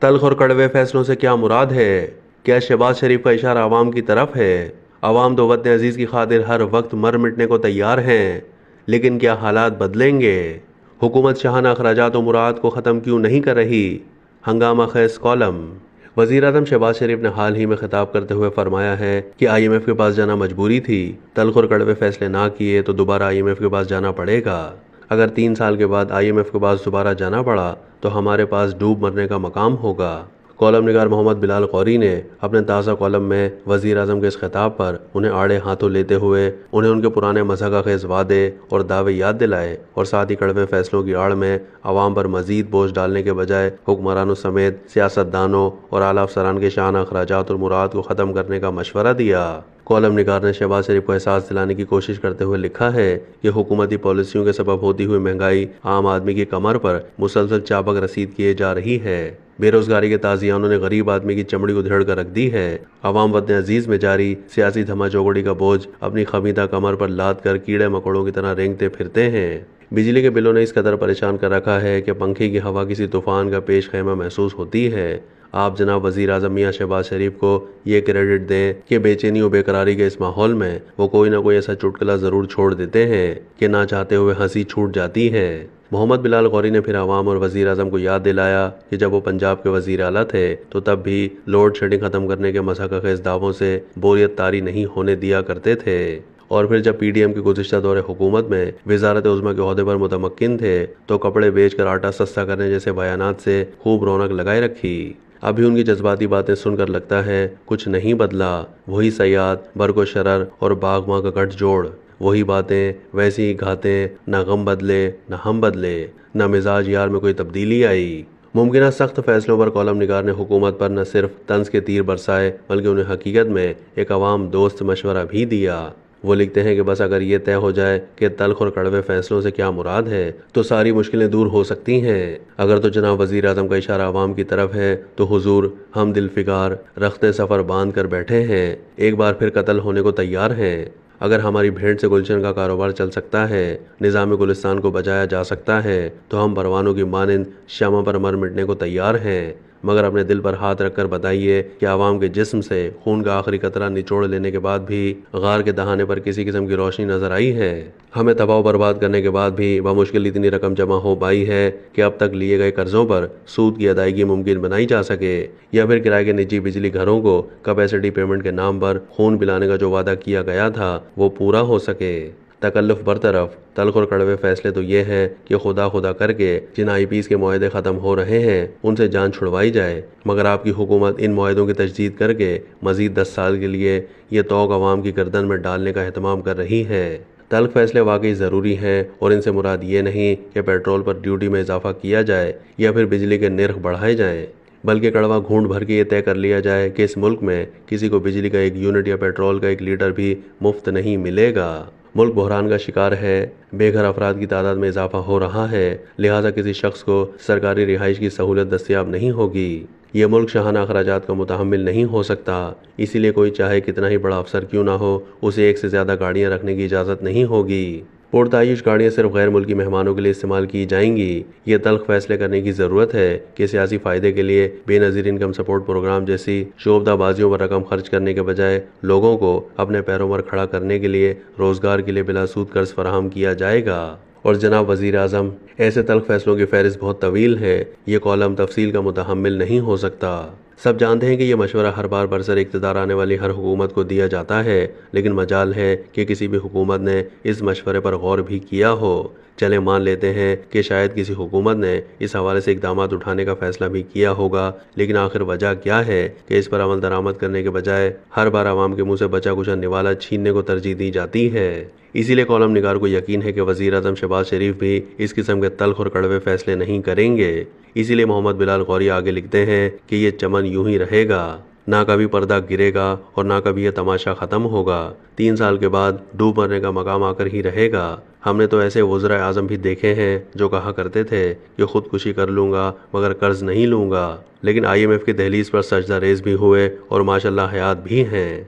تلخ اور کڑوے فیصلوں سے کیا مراد ہے؟ کیا شہباز شریف کا اشارہ عوام کی طرف ہے؟ عوام تو وطن عزیز کی خاطر ہر وقت مر مٹنے کو تیار ہیں، لیکن کیا حالات بدلیں گے؟ حکومت شاہانہ اخراجات و مراد کو ختم کیوں نہیں کر رہی؟ ہنگامہ خیز کالم۔ وزیر اعظم شہباز شریف نے حال ہی میں خطاب کرتے ہوئے فرمایا ہے کہ آئی ایم ایف کے پاس جانا مجبوری تھی، تلخ اور کڑوے فیصلے نہ کیے تو دوبارہ آئی ایم ایف کے پاس جانا پڑے گا۔ اگر 3 سال کے بعد آئی ایم ایف کے پاس دوبارہ جانا پڑا تو ہمارے پاس ڈوب مرنے کا مقام ہوگا۔ کالم نگار محمد بلال قوری نے اپنے تازہ کالم میں وزیر اعظم کے اس خطاب پر انہیں آڑے ہاتھوں لیتے ہوئے انہیں ان کے پرانے مضحکہ خیز وعدے اور دعوے یاد دلائے اور ساتھ ہی کڑوے فیصلوں کی آڑ میں عوام پر مزید بوجھ ڈالنے کے بجائے حکمرانوں سمیت سیاستدانوں اور اعلیٰ افسران کے شاہانہ اخراجات اور مراد کو ختم کرنے کا مشورہ دیا۔ کالم نگار نے شہباز شریف کو احساس دلانے کی کوشش کرتے ہوئے لکھا ہے کہ حکومتی پالیسیوں کے سبب ہوتی ہوئی مہنگائی عام آدمی کی کمر پر مسلسل چابک رسید کیے جا رہی ہے۔ بے روزگاری کے تازیانوں نے غریب آدمی کی چمڑی ادھیڑ کر رکھ دی ہے۔ عوام وطن عزیز میں جاری سیاسی دھما چوکڑی کا بوجھ اپنی خمیدہ کمر پر لاد کر کیڑے مکوڑوں کی طرح رینگتے پھرتے ہیں۔ بجلی کے بلوں نے اس قدر پریشان کر رکھا ہے کہ پنکھے کی ہوا کسی طوفان کا پیش خیمہ محسوس ہوتی ہے۔ آپ جناب وزیر اعظم میاں شہباز شریف کو یہ کریڈٹ دیں کہ بے چینی و بے قراری کے اس ماحول میں وہ کوئی نہ کوئی ایسا چٹکلا ضرور چھوڑ دیتے ہیں کہ نہ چاہتے ہوئے ہنسی چھوٹ جاتی ہے۔ محمد بلال قوری نے پھر عوام اور وزیر اعظم کو یاد دلایا کہ جب وہ پنجاب کے وزیر اعلیٰ تھے تو تب بھی لوڈ شیڈنگ ختم کرنے کے مضحکہ خیز دعووں سے بوریت طاری نہیں ہونے دیا کرتے تھے، اور پھر جب پی ڈی ایم کی گزشتہ دور حکومت میں وزارت عظمیٰ کے عہدے پر متمکن تھے تو کپڑے بیچ کر آٹا سستا کرنے جیسے بیانات سے خوب رونق لگائے رکھی۔ ابھی ان کی جذباتی باتیں سن کر لگتا ہے کچھ نہیں بدلا، وہی سیاد، برق و شرر اور باغ ماں کا گٹھ جوڑ، وہی باتیں ویسی ہی گھاتیں، نہ غم بدلے نہ ہم بدلے، نہ مزاج یار میں کوئی تبدیلی آئی۔ ممکنہ سخت فیصلوں پر کالم نگار نے حکومت پر نہ صرف طنز کے تیر برسائے بلکہ انہیں حقیقت میں ایک عوام دوست مشورہ بھی دیا۔ وہ لکھتے ہیں کہ بس اگر یہ طے ہو جائے کہ تلخ اور کڑوے فیصلوں سے کیا مراد ہے تو ساری مشکلیں دور ہو سکتی ہیں۔ اگر تو جناب وزیر اعظم کا اشارہ عوام کی طرف ہے تو حضور ہم دل فگار رخت سفر باندھ کر بیٹھے ہیں، ایک بار پھر قتل ہونے کو تیار ہیں۔ اگر ہماری بھیڑ سے گلشن کا کاروبار چل سکتا ہے، نظام گلستان کو بچایا جا سکتا ہے تو ہم پروانوں کی مانند شمع پر مر مٹنے کو تیار ہیں، مگر اپنے دل پر ہاتھ رکھ کر بتائیے کہ عوام کے جسم سے خون کا آخری قطرہ نچوڑ لینے کے بعد بھی غار کے دہانے پر کسی قسم کی روشنی نظر آئی ہے؟ ہمیں تباہ و برباد کرنے کے بعد بھی بمشکل اتنی رقم جمع ہو پائی ہے کہ اب تک لیے گئے قرضوں پر سود کی ادائیگی ممکن بنائی جا سکے، یا پھر کرائے کے نجی بجلی گھروں کو کیپیسٹی پیمنٹ کے نام پر خون پلانے کا جو وعدہ کیا گیا تھا وہ پورا ہو سکے۔ تکلف برطرف، تلخ اور کڑوے فیصلے تو یہ ہیں کہ خدا خدا کر کے جن آئی پیز کے معاہدے ختم ہو رہے ہیں ان سے جان چھڑوائی جائے، مگر آپ کی حکومت ان معاہدوں کی تجدید کر کے مزید 10 سال کے لیے یہ طوق عوام کی گردن میں ڈالنے کا اہتمام کر رہی ہے۔ تلخ فیصلے واقعی ضروری ہیں اور ان سے مراد یہ نہیں کہ پیٹرول پر ڈیوٹی میں اضافہ کیا جائے یا پھر بجلی کے نرخ بڑھائے جائیں، بلکہ کڑوا گھونٹ بھر کے یہ طے کر لیا جائے کہ اس ملک میں کسی کو بجلی کا 1 یونٹ یا پیٹرول کا 1 لیٹر بھی مفت نہیں ملے گا۔ ملک بحران کا شکار ہے، بے گھر افراد کی تعداد میں اضافہ ہو رہا ہے، لہٰذا کسی شخص کو سرکاری رہائش کی سہولت دستیاب نہیں ہوگی۔ یہ ملک شاہانہ اخراجات کا متحمل نہیں ہو سکتا، اسی لیے کوئی چاہے کتنا ہی بڑا افسر کیوں نہ ہو اسے 1 سے زیادہ گاڑیاں رکھنے کی اجازت نہیں ہوگی۔ پرتعیش گاڑیاں صرف غیر ملکی مہمانوں کے لیے استعمال کی جائیں گی۔ یہ تلخ فیصلے کرنے کی ضرورت ہے کہ سیاسی فائدے کے لیے بے نظیر انکم سپورٹ پروگرام جیسی شعبدہ بازیوں پر رقم خرچ کرنے کے بجائے لوگوں کو اپنے پیروں پر کھڑا کرنے کے لیے روزگار کے لیے بلا سود قرض فراہم کیا جائے گا۔ اور جناب وزیر اعظم، ایسے تلخ فیصلوں کی فہرست بہت طویل ہے، یہ کالم تفصیل کا متحمل نہیں ہو سکتا۔ سب جانتے ہیں کہ یہ مشورہ ہر بار برسر اقتدار آنے والی ہر حکومت کو دیا جاتا ہے، لیکن مجال ہے کہ کسی بھی حکومت نے اس مشورے پر غور بھی کیا ہو۔ چلے مان لیتے ہیں کہ شاید کسی حکومت نے اس حوالے سے اقدامات اٹھانے کا فیصلہ بھی کیا ہوگا، لیکن آخر وجہ کیا ہے کہ اس پر عمل درآمد کرنے کے بجائے ہر بار عوام کے منہ سے بچا کچا نوالا چھیننے کو ترجیح دی جاتی ہے؟ اسی لیے کالم نگار کو یقین ہے کہ وزیر اعظم شہباز شریف بھی اس قسم کے تلخ اور کڑوے فیصلے نہیں کریں گے۔ اسی لیے محمد بلال قوری آگے لکھتے ہیں کہ یہ چمن یوں ہی رہے گا، نہ کبھی پردہ گرے گا اور نہ کبھی یہ تماشا ختم ہوگا۔ 3 سال کے بعد ڈوب مرنے کا مقام آ کر ہی رہے گا۔ ہم نے تو ایسے وزرائے اعظم بھی دیکھے ہیں جو کہا کرتے تھے کہ خودکشی کر لوں گا مگر قرض نہیں لوں گا، لیکن آئی ایم ایف کی دہلیز پر سجدہ ریز بھی ہوئے اور ماشاءاللہ حیات بھی ہیں۔